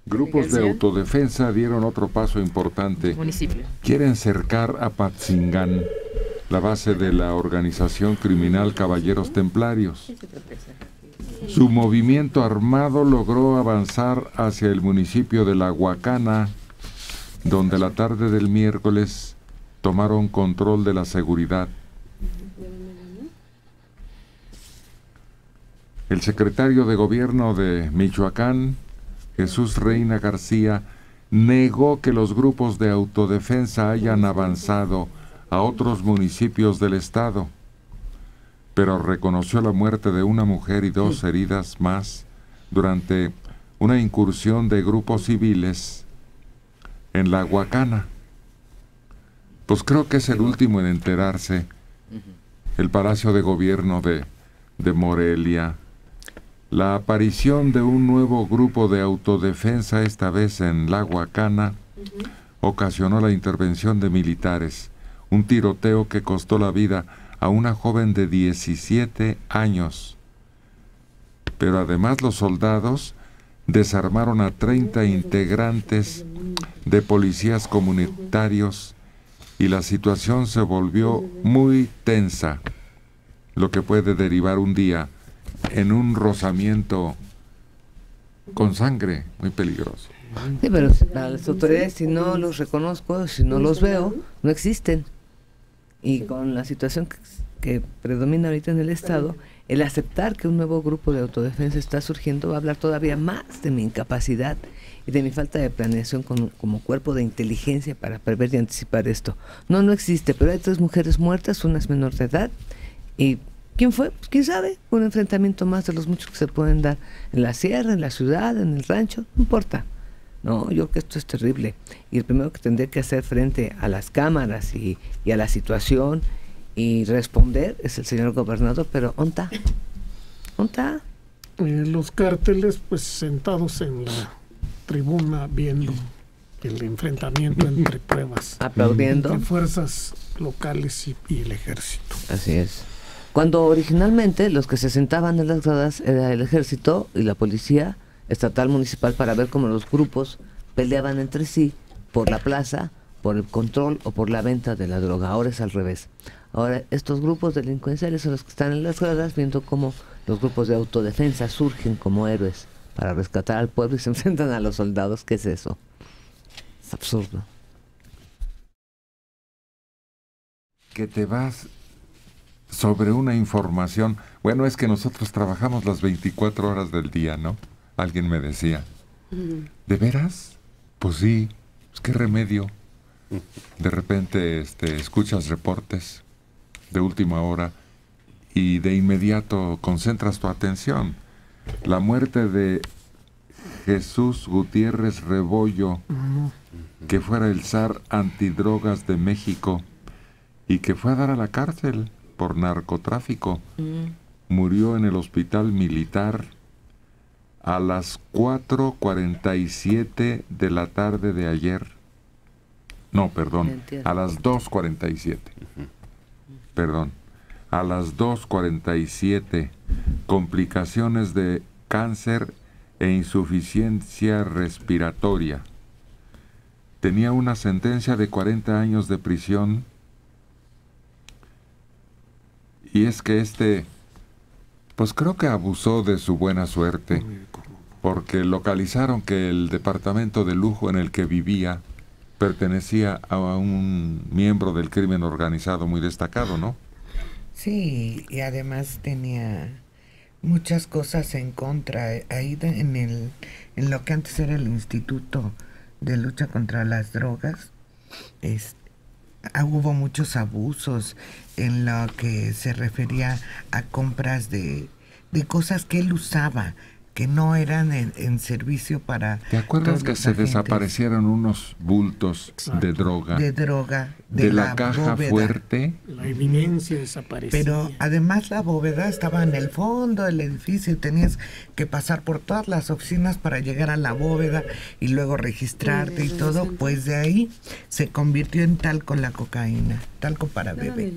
Grupos de autodefensa dieron otro paso importante. Municipio. Quieren cercar a Patzingán, la base de la organización criminal Caballeros Templarios. Su movimiento armado logró avanzar hacia el municipio de La Huacana, donde la tarde del miércoles tomaron control de la seguridad. El secretario de Gobierno de Michoacán, Jesús Reina García, negó que los grupos de autodefensa hayan avanzado a otros municipios del estado, pero reconoció la muerte de una mujer y 2 heridas más durante una incursión de grupos civiles en La Huacana. Pues creo que es el último en enterarse. El Palacio de Gobierno de Morelia. La aparición de un nuevo grupo de autodefensa, esta vez en La Huacana, ocasionó la intervención de militares. Un tiroteo que costó la vida a una joven de 17 años. Pero además los soldados desarmaron a 30 integrantes de policías comunitarios y la situación se volvió muy tensa, lo que puede derivar un día en un rozamiento con sangre muy peligroso. Sí, pero para las autoridades, si no los reconozco, si no los veo, no existen. Y con la situación que predomina ahorita en el Estado, el aceptar que un nuevo grupo de autodefensa está surgiendo va a hablar todavía más de mi incapacidad y de mi falta de planeación como cuerpo de inteligencia para prever y anticipar esto. No existe, pero hay 3 mujeres muertas, una es menor de edad. ¿Y quién fue? Pues quién sabe, un enfrentamiento más de los muchos que se pueden dar en la sierra, en la ciudad, en el rancho, no importa. No, yo creo que esto es terrible. Y el primero que tendría que hacer frente a las cámaras y a la situación y responder es el señor gobernador, pero ¿onta? Los cárteles pues sentados en la tribuna viendo el enfrentamiento entre pruebas, aplaudiendo entre fuerzas locales y el ejército. Así es. Cuando originalmente los que se sentaban en las gradas era el ejército y la policía estatal municipal para ver cómo los grupos peleaban entre sí por la plaza, por el control o por la venta de la droga. Ahora es al revés. Ahora estos grupos delincuenciales son los que están en las gradas viendo cómo los grupos de autodefensa surgen como héroes para rescatar al pueblo y se enfrentan a los soldados. ¿Qué es eso? Es absurdo. Que te vas sobre una información. Bueno, es que nosotros trabajamos las 24 horas del día, ¿no? Alguien me decía. ¿De veras? Pues sí, pues qué remedio. De repente escuchas reportes de última hora y de inmediato concentras tu atención. La muerte de Jesús Gutiérrez Rebollo, que fuera el zar antidrogas de México y que fue a dar a la cárcel por narcotráfico. Murió en el hospital militar a las 4:47 de la tarde de ayer. No, perdón, a las 2:47. Perdón, a las 2:47. Complicaciones de cáncer e insuficiencia respiratoria. Tenía una sentencia de 40 años de prisión. Y es que pues creo que abusó de su buena suerte, porque localizaron que el departamento de lujo en el que vivía pertenecía a un miembro del crimen organizado muy destacado, ¿no? Sí, y además tenía muchas cosas en contra. Ahí en lo que antes era el Instituto de Lucha contra las Drogas, hubo muchos abusos en lo que se refería a compras de cosas que él usaba, que no eran en servicio para... ¿Te acuerdas que se desaparecieron unos bultos de droga? De la caja bóveda fuerte. La evidencia desapareció. Pero además la bóveda estaba en el fondo del edificio y tenías que pasar por todas las oficinas para llegar a la bóveda y luego registrarte y todo. Pues de ahí se convirtió en talco la cocaína, talco para bebé.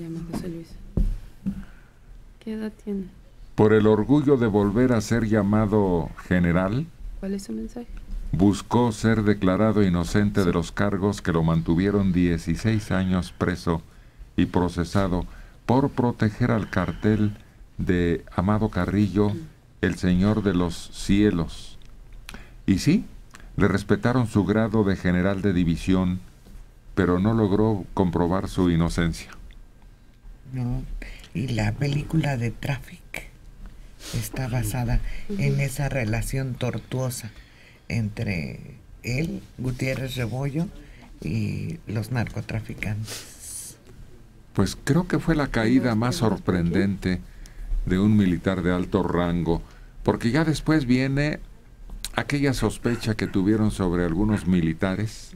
¿Qué edad tiene? Por el orgullo de volver a ser llamado general. ¿Cuál es su mensaje? buscó ser declarado inocente de los cargos que lo mantuvieron 16 años preso y procesado por proteger al cartel de Amado Carrillo, el Señor de los Cielos. Y sí, le respetaron su grado de general de división, pero no logró comprobar su inocencia. No, y la película de Traffic está basada en esa relación tortuosa entre él, Gutiérrez Rebollo, y los narcotraficantes. Pues creo que fue la caída más sorprendente de un militar de alto rango, porque ya después viene aquella sospecha que tuvieron sobre algunos militares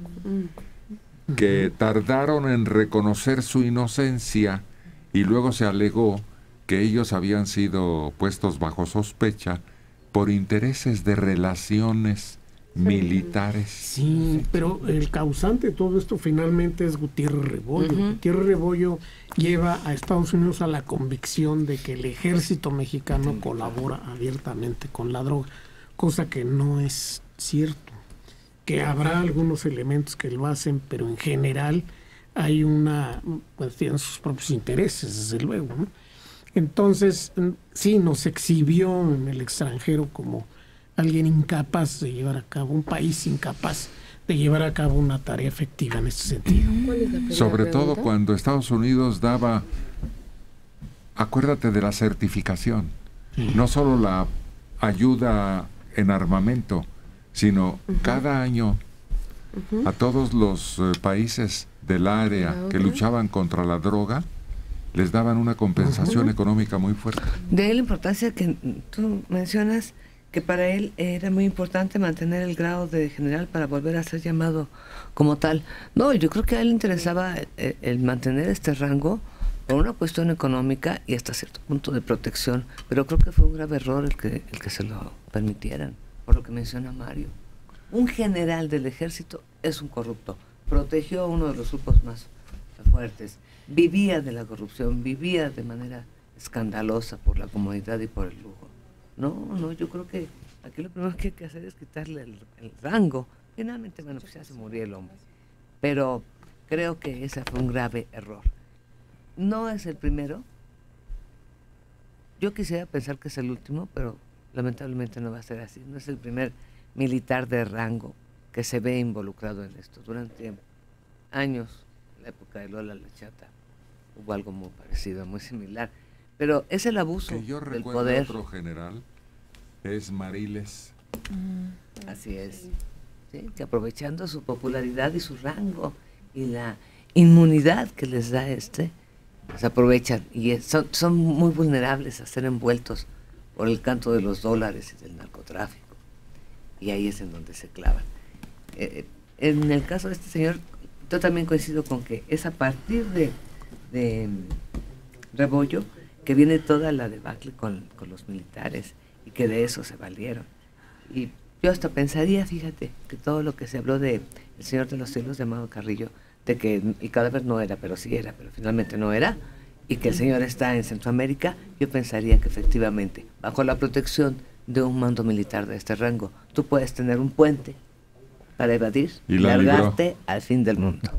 que tardaron en reconocer su inocencia y luego se alegó que ellos habían sido puestos bajo sospecha por intereses de relaciones militares. Sí, pero el causante de todo esto finalmente es Gutiérrez Rebollo. Gutiérrez Rebollo lleva a Estados Unidos a la convicción de que el ejército mexicano colabora abiertamente con la droga, cosa que no es cierto. Que habrá algunos elementos que lo hacen, pero en general hay pues tienen sus propios intereses, desde luego, ¿no? Entonces, sí, nos exhibió en el extranjero como alguien incapaz de llevar a cabo, un país incapaz de llevar a cabo una tarea efectiva en este sentido. Sobre todo cuando Estados Unidos daba, acuérdate de la certificación, no solo la ayuda en armamento, sino cada año a todos los países del área que luchaban contra la droga, les daban una compensación económica muy fuerte. De ahí la importancia que tú mencionas, que para él era muy importante mantener el grado de general para volver a ser llamado como tal. No, yo creo que a él le interesaba el mantener este rango por una cuestión económica y hasta cierto punto de protección, pero creo que fue un grave error el que se lo permitieran, por lo que menciona Mario. Un general del ejército es un corrupto, protegió a uno de los grupos más fuertes, vivía de la corrupción, vivía de manera escandalosa por la comodidad y por el lujo. No, yo creo que aquí lo primero que hay que hacer es quitarle el rango. Finalmente, bueno, pues ya se murió el hombre. Pero creo que ese fue un grave error. No es el primero. Yo quisiera pensar que es el último, pero lamentablemente no va a ser así. No es el primer militar de rango que se ve involucrado en esto. Durante años, en la época de Lola la Chata, hubo algo muy parecido, muy similar. Pero es el abuso que yo del recuerdo poder. Otro general es Mariles. Así es. ¿Sí? Que aprovechando su popularidad y su rango y la inmunidad que les da se aprovechan y son muy vulnerables a ser envueltos por el canto de los dólares y del narcotráfico. Y ahí es en donde se clavan. En el caso de este señor, yo también coincido con que es a partir de Rebollo que viene toda la debacle con los militares y que de eso se valieron. Y yo hasta pensaría, fíjate, que todo lo que se habló de el Señor de los Cielos de Amado Carrillo, de que el cadáver no era, pero sí era, pero finalmente no era, y que el señor está en Centroamérica, yo pensaría que efectivamente, bajo la protección de un mando militar de este rango, tú puedes tener un puente para evadir y largarte al fin del mundo.